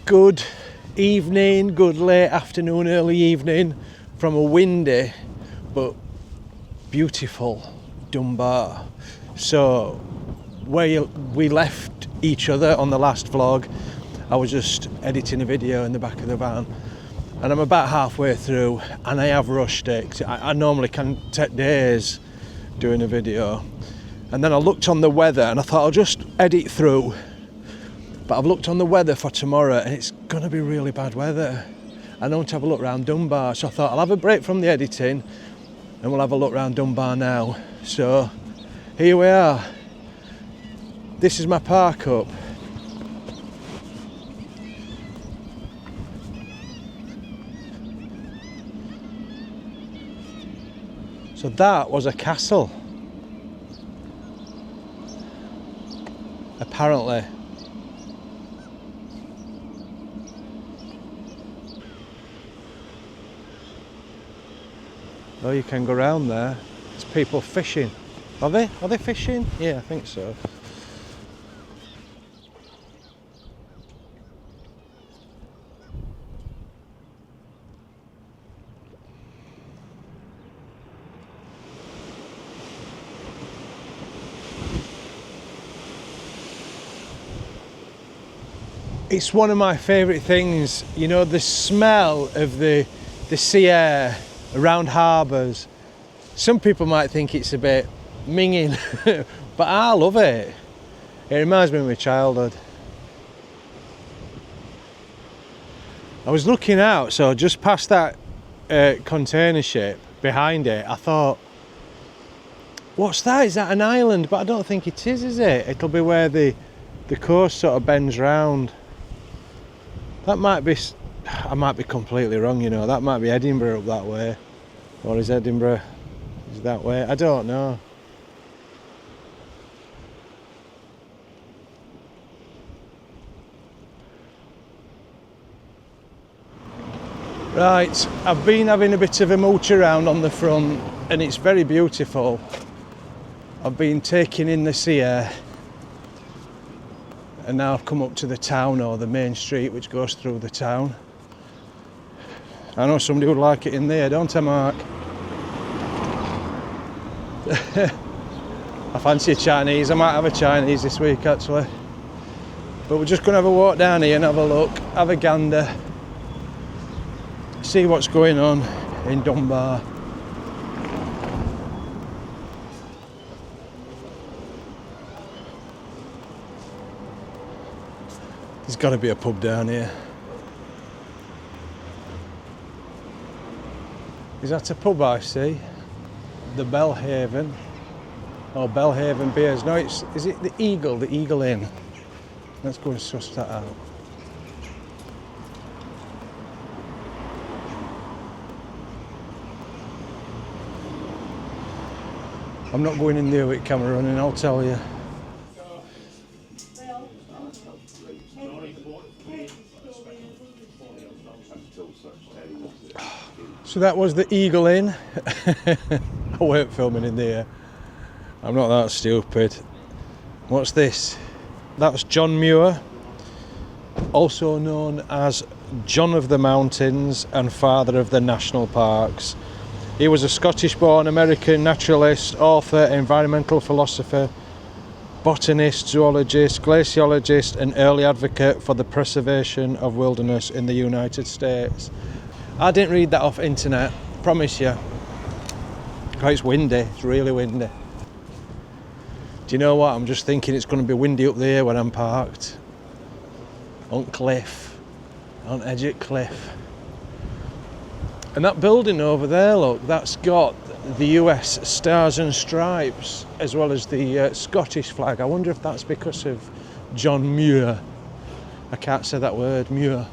Good evening, good late afternoon, early evening from a windy but beautiful Dunbar. So where we left each other on the last vlog, I was just editing a video in the back of the van, and I'm about halfway through and I have rushed it, 'cause I normally can take days doing a video. And then I looked on the weather and I thought I'll just edit through. But I've looked on the weather for tomorrow and it's going to be really bad weather. I don't want to have a look around Dunbar, so I thought I'll have a break from the editing and we'll have a look around Dunbar now. So here we are. This is my park up. So that was a castle. Apparently. Oh, you can go around there. There's people fishing. Are they? Are they fishing? Yeah, I think so. It's one of my favourite things, you know, the smell of the sea air around harbours. Some people might think it's a bit minging, but I love it. It reminds me of my childhood. I was looking out, so just past that container ship behind it, I thought, what's that? Is that an island? But I don't think it is it? It'll be where the coast sort of bends round. That might be, I might be completely wrong, you know, that might be Edinburgh up that way. Or is Edinburgh is that way? I don't know. Right, I've been having a bit of a mooch around on the front and it's very beautiful. I've been taking in the sea air. And now I've come up to the town, or the main street which goes through the town. I know somebody would like it in there, don't I, Mark? I fancy a Chinese. I might have a Chinese this week actually. But we're just going to have a walk down here and have a look, have a gander, see what's going on in Dunbar. There's got to be a pub down here. Is that a pub I see? The Belhaven. Oh, Belhaven Beers. No, is it the Eagle Inn? Let's go and suss that out. I'm not going in there with camera running, I'll tell you. So that was the Eagle Inn. I weren't filming in there. I'm not that stupid. What's this? That's John Muir, also known as John of the Mountains and father of the national parks. He was a Scottish-born American naturalist, author, environmental philosopher, botanist, zoologist, glaciologist and early advocate for the preservation of wilderness in the United States. I didn't read that off internet, promise you. Oh, it's windy, it's really windy. Do you know what? I'm just thinking it's going to be windy up there when I'm parked. On cliff, on edge of cliff. And that building over there, look, that's got the US Stars and Stripes as well as the Scottish flag. I wonder if that's because of John Muir. I can't say that word, Muir.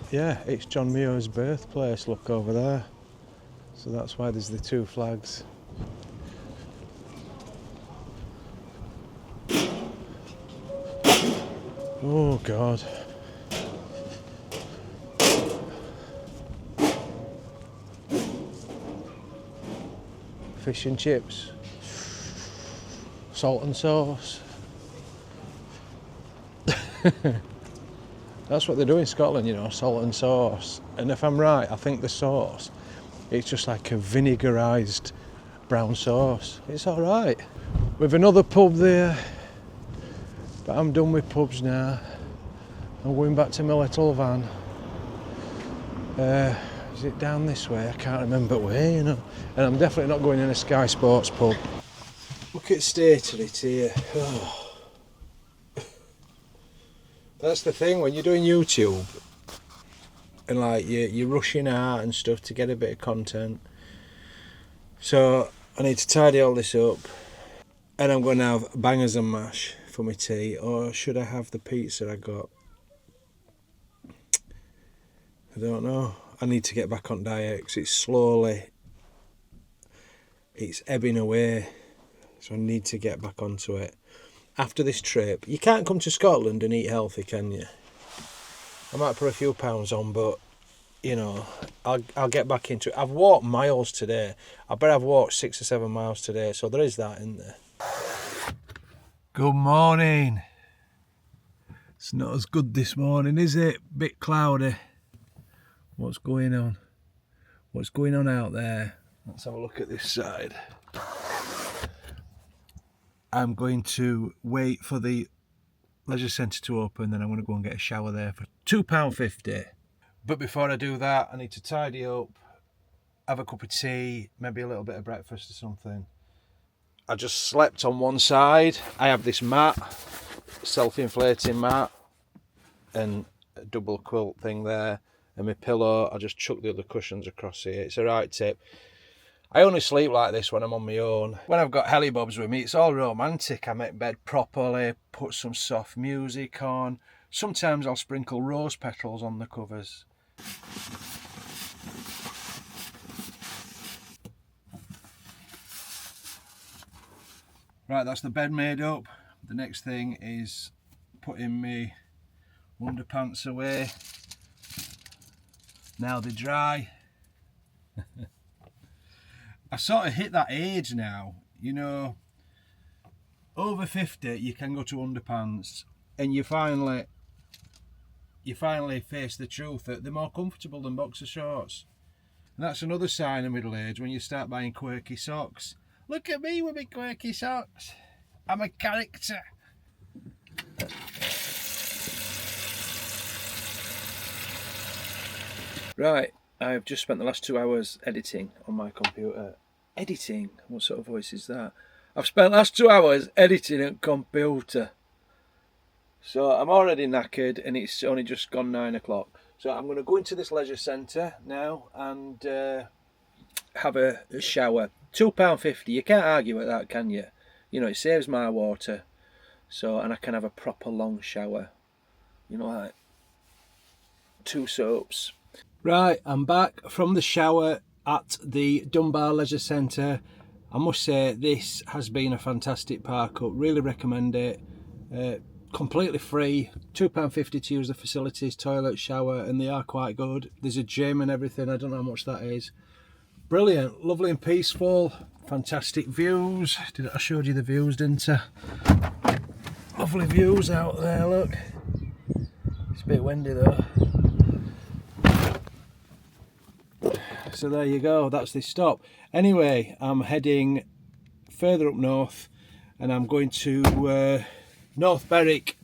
Yeah, it's John Muir's birthplace, look over there. So that's why there's the two flags. Oh God. Fish and chips. Salt and sauce. That's what they do in Scotland, you know, salt and sauce. And if I'm right, I think the sauce, it's just like a vinegarised brown sauce. It's all right. With another pub there, but I'm done with pubs now. I'm going back to my little van. Is it down this way? I can't remember where, you know. And I'm definitely not going in a Sky Sports pub. Look at the state of it here. Oh. That's the thing when you're doing YouTube and like you're rushing out and stuff to get a bit of content. So I need to tidy all this up, and I'm going to have bangers and mash for my tea, or should I have the pizza I got? I don't know. I need to get back on diet because it's ebbing away, so I need to get back onto it. After this trip, you can't come to Scotland and eat healthy, can you? I might put a few pounds on, but you know, I'll get back into it. I've walked miles today. I bet I've walked 6 or 7 miles today, so there is that in there. Good morning. It's not as good this morning, is it? Bit cloudy. What's going on? What's going on out there? Let's have a look at this side. I'm going to wait for the leisure centre to open, then I'm going to go and get a shower there for £2.50. But before I do that, I need to tidy up, have a cup of tea, maybe a little bit of breakfast or something. I just slept on one side. I have this mat, self-inflating mat, and a double quilt thing there, and my pillow. I just chuck the other cushions across here. It's a right tip. I only sleep like this when I'm on my own. When I've got hellybobs with me, it's all romantic. I make bed properly, put some soft music on. Sometimes I'll sprinkle rose petals on the covers. Right, that's the bed made up. The next thing is putting my underpants away. Now they're dry. I sort of hit that age now, you know, over 50 you can go to underpants and you finally face the truth that they're more comfortable than boxer shorts. And that's another sign of middle age, when you start buying quirky socks. Look at me with my quirky socks. I'm a character. Right, I've just spent the last 2 hours editing on my computer. Editing? What sort of voice is that? I've spent the last 2 hours editing on computer. So I'm already knackered and it's only just gone 9 o'clock. So I'm going to go into this leisure centre now and have a shower. £2.50, you can't argue with that, can you? You know, it saves my water. So, and I can have a proper long shower. You know, like 2 soaps. Right, I'm back from the shower at the Dunbar Leisure Centre. I must say this has been a fantastic park up. Really recommend it. Completely free. £2.50 to use the facilities, toilet, shower, and they are quite good. There's a gym and everything. I don't know how much that is. Brilliant, lovely and peaceful. Fantastic views. I showed you the views, didn't I? Lovely views out there, look. It's a bit windy though. So there you go, that's the stop. Anyway, I'm heading further up north and I'm going to North Berwick.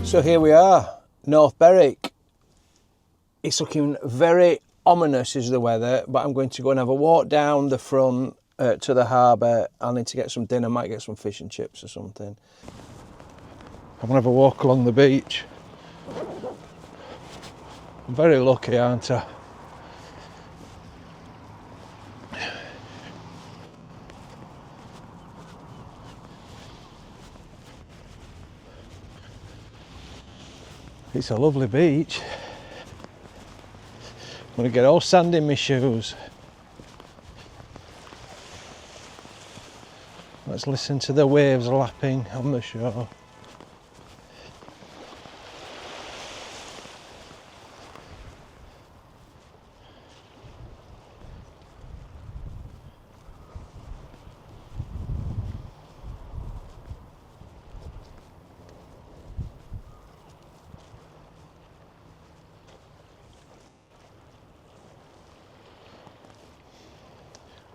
So here we are, North Berwick. It's looking very ominous is the weather, but I'm going to go and have a walk down the front to the harbour. I'll need to get some dinner, might get some fish and chips or something. I'm going to have a walk along the beach. I'm very lucky, aren't I? It's a lovely beach. I'm gonna get all sand in my shoes. Let's listen to the waves lapping on the shore.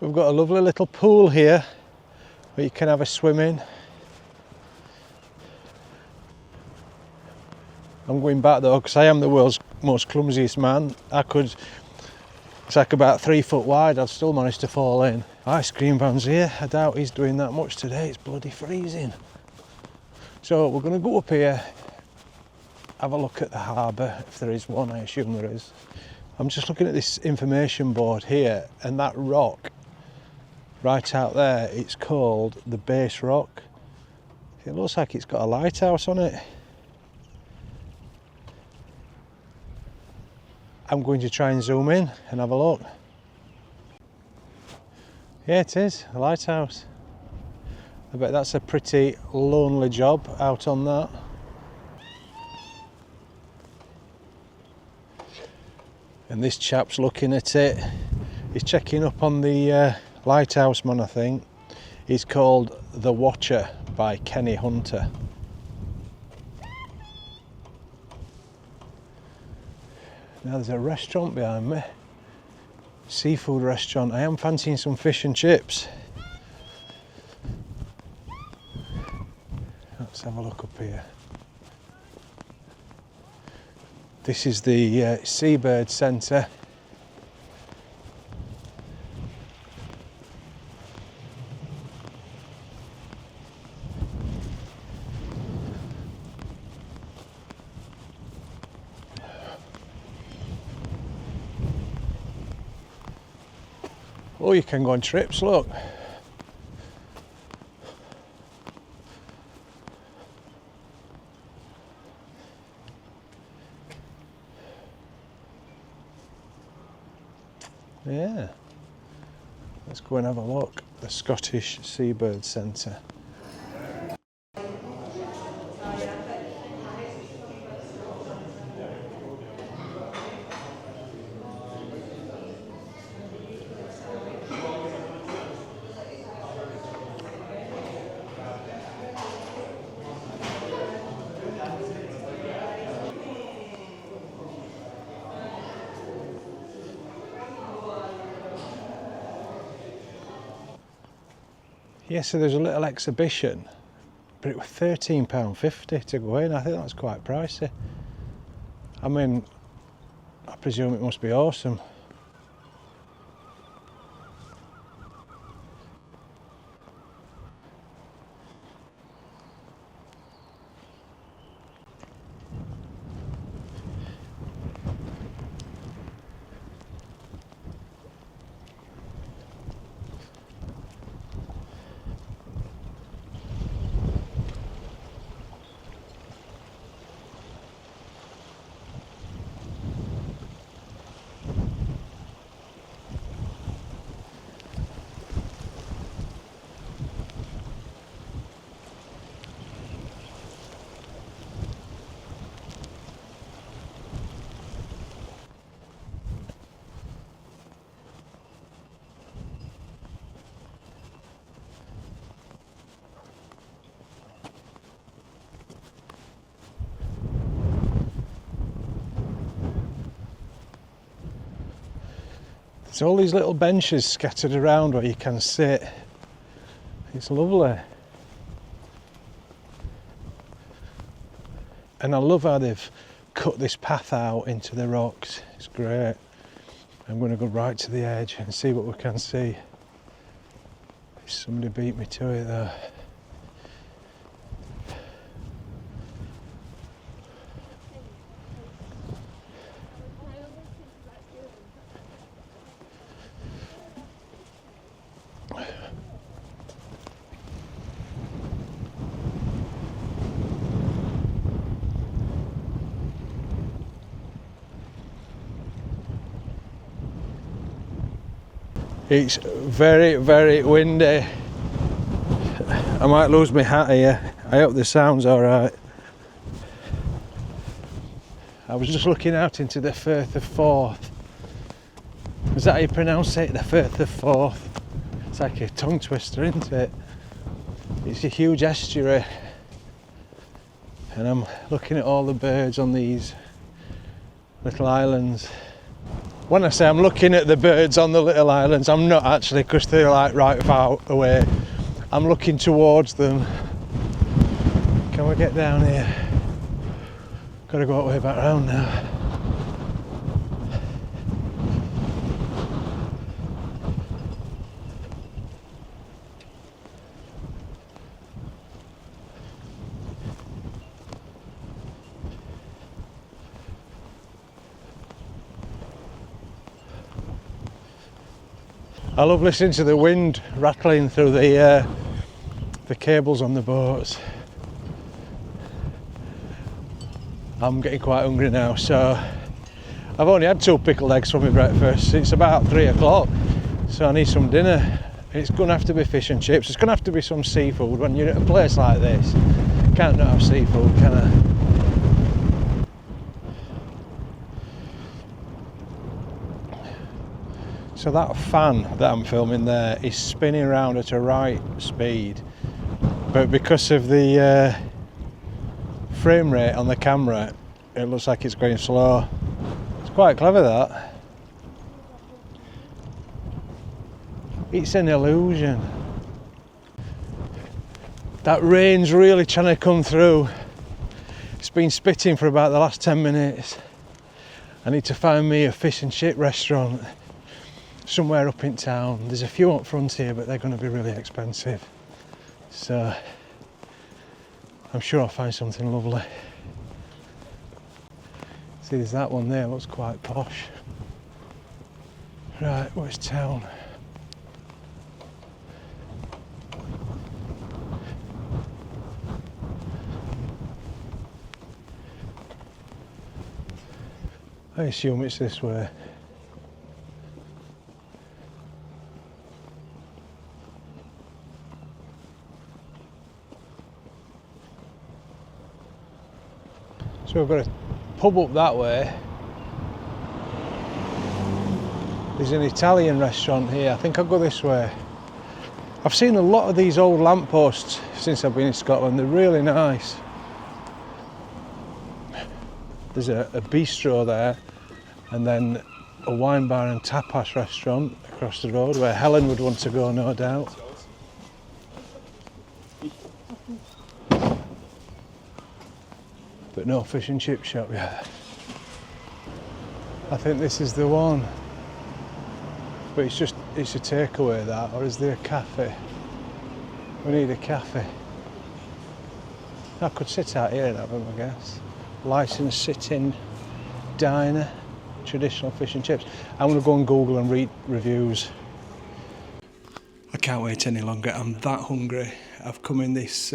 We've got a lovely little pool here where you can have a swim in. I'm going back though because I am the world's most clumsiest man. It's like about 3 foot wide, I've still managed to fall in. Ice cream van's here, I doubt he's doing that much today, it's bloody freezing. So we're going to go up here, have a look at the harbour, if there is one, I assume there is. I'm just looking at this information board here, and that rock right out there, it's called the Base Rock. It looks like it's got a lighthouse on it. I'm going to try and zoom in and have a look. Yeah, it is, a lighthouse. I bet that's a pretty lonely job out on that. And this chap's looking at it. He's checking up on the lighthouse man, I think. He's called The Watcher by Kenny Hunter. Now there's a restaurant behind me. Seafood restaurant. I am fancying some fish and chips. Let's have a look up here. This is the Seabird Centre. Oh, you can go on trips, look. Yeah. Let's go and have a look. The Scottish Seabird Centre. Yeah, so there's a little exhibition, but it was £13.50 to go in. I think that's quite pricey. I mean, I presume it must be awesome. There's all these little benches scattered around where you can sit. It's lovely. And I love how they've cut this path out into the rocks. It's great. I'm going to go right to the edge and see what we can see. Somebody beat me to it there. It's very, very windy. I might lose my hat here. I hope the sound's alright. I was just looking out into the Firth of Forth. Is that how you pronounce it? The Firth of Forth. It's like a tongue twister, isn't it? It's a huge estuary. And I'm looking at all the birds on these little islands. When I say I'm looking at the birds on the little islands, I'm not actually, because they're like right far away. I'm looking towards them. Can we get down here? Gotta go all the way back round now. I love listening to the wind rattling through the cables on the boats. I'm getting quite hungry now, so I've only had 2 pickled eggs for my breakfast. It's about 3 o'clock, so I need some dinner. It's going to have to be fish and chips. It's going to have to be some seafood. When you're at a place like this, you can't not have seafood, can I? So that fan that I'm filming there is spinning around at a right speed, but because of the frame rate on the camera, it looks like it's going slow. It's quite clever, that. It's an illusion. That rain's really trying to come through. It's been spitting for about the last 10 minutes. I need to find me a fish and chip restaurant somewhere up in town. There's a few up front here, but they're going to be really expensive. So I'm sure I'll find something lovely. See, there's that one there, looks quite posh. Right, where's town? I assume it's this way. So we've got a pub up that way. There's an Italian restaurant here. I think I'll go this way. I've seen a lot of these old lampposts since I've been in Scotland. They're really nice. There's a bistro there, and then a wine bar and tapas restaurant across the road where Helen would want to go, no doubt. But no fish and chip shop yet. I think this is the one. But it's a takeaway, that, or is there a cafe? We need a cafe. I could sit out here and have them, I guess. Licensed sit-in diner, traditional fish and chips. I'm going to go on Google and read reviews. I can't wait any longer. I'm that hungry. I've come in this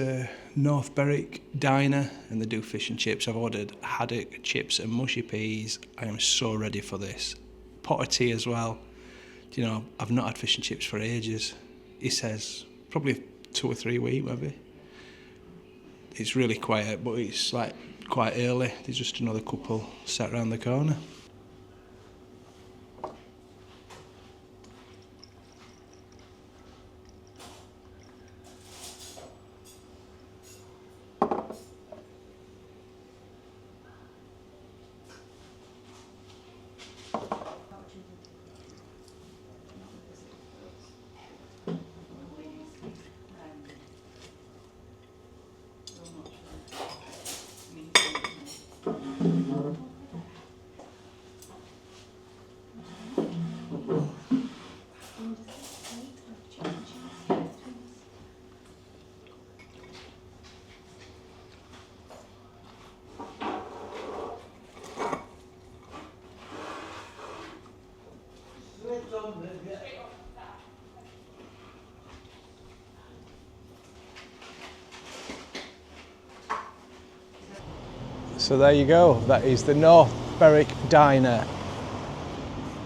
North Berwick diner and they do fish and chips. I've ordered haddock, chips and mushy peas. I am so ready for this. Pot of tea as well. You know, I've not had fish and chips for ages. He says probably 2 or 3 weeks maybe. It's really quiet, but it's like quite early. There's just another couple sat around the corner. So there you go, that is the North Berwick Diner.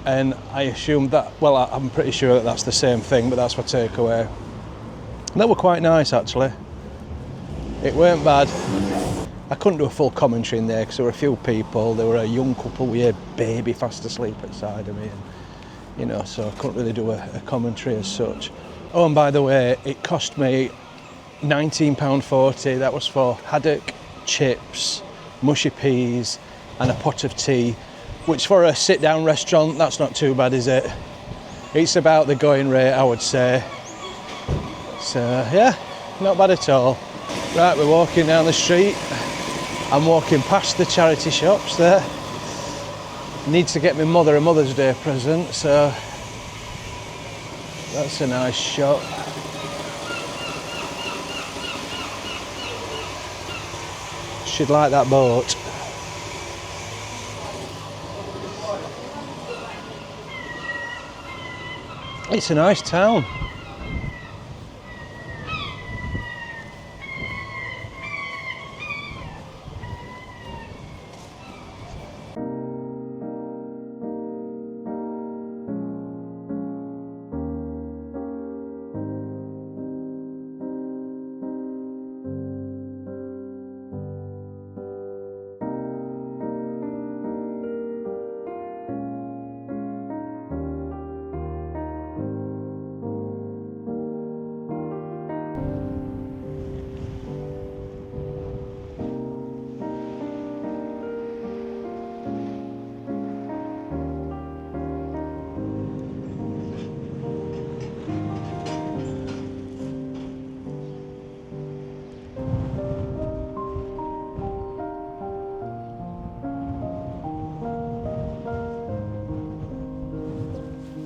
and I assumed that, well, I'm pretty sure that that's the same thing, but that's my takeaway. That were quite nice actually. It weren't bad. I couldn't do a full commentary in there because there were a few people. There were a young couple with a baby fast asleep outside of me, and you know, so I couldn't really do a commentary as such. Oh, and by the way, it cost me £19.40. That was for haddock, chips, mushy peas and a pot of tea, which for a sit-down restaurant, that's not too bad, is it? It's about the going rate, I would say. So yeah, not bad at all. Right, we're walking down the street. I'm walking past the charity shops there. Need to get my mother a Mother's Day present, so that's a nice shop. She'd like that boat. It's a nice town.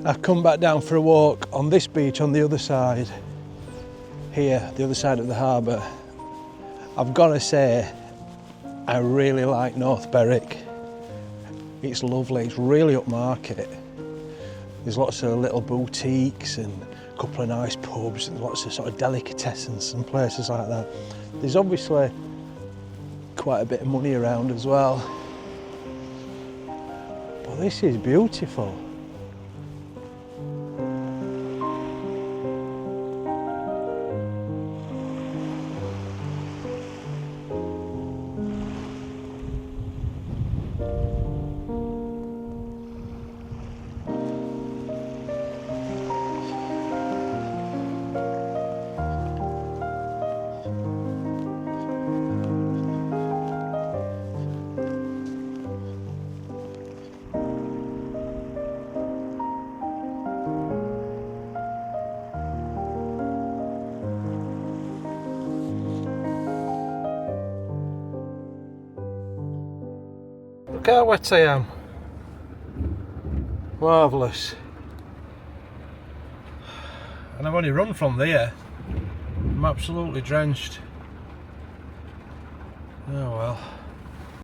I've come back down for a walk on this beach on the other side, here, the other side of the harbour. I've got to say, I really like North Berwick. It's lovely, it's really upmarket. There's lots of little boutiques and a couple of nice pubs and lots of sort of delicatessens and places like that. There's obviously quite a bit of money around as well. But this is beautiful. Look how wet I am. Marvellous. And I've only run from there. I'm absolutely drenched. Oh well.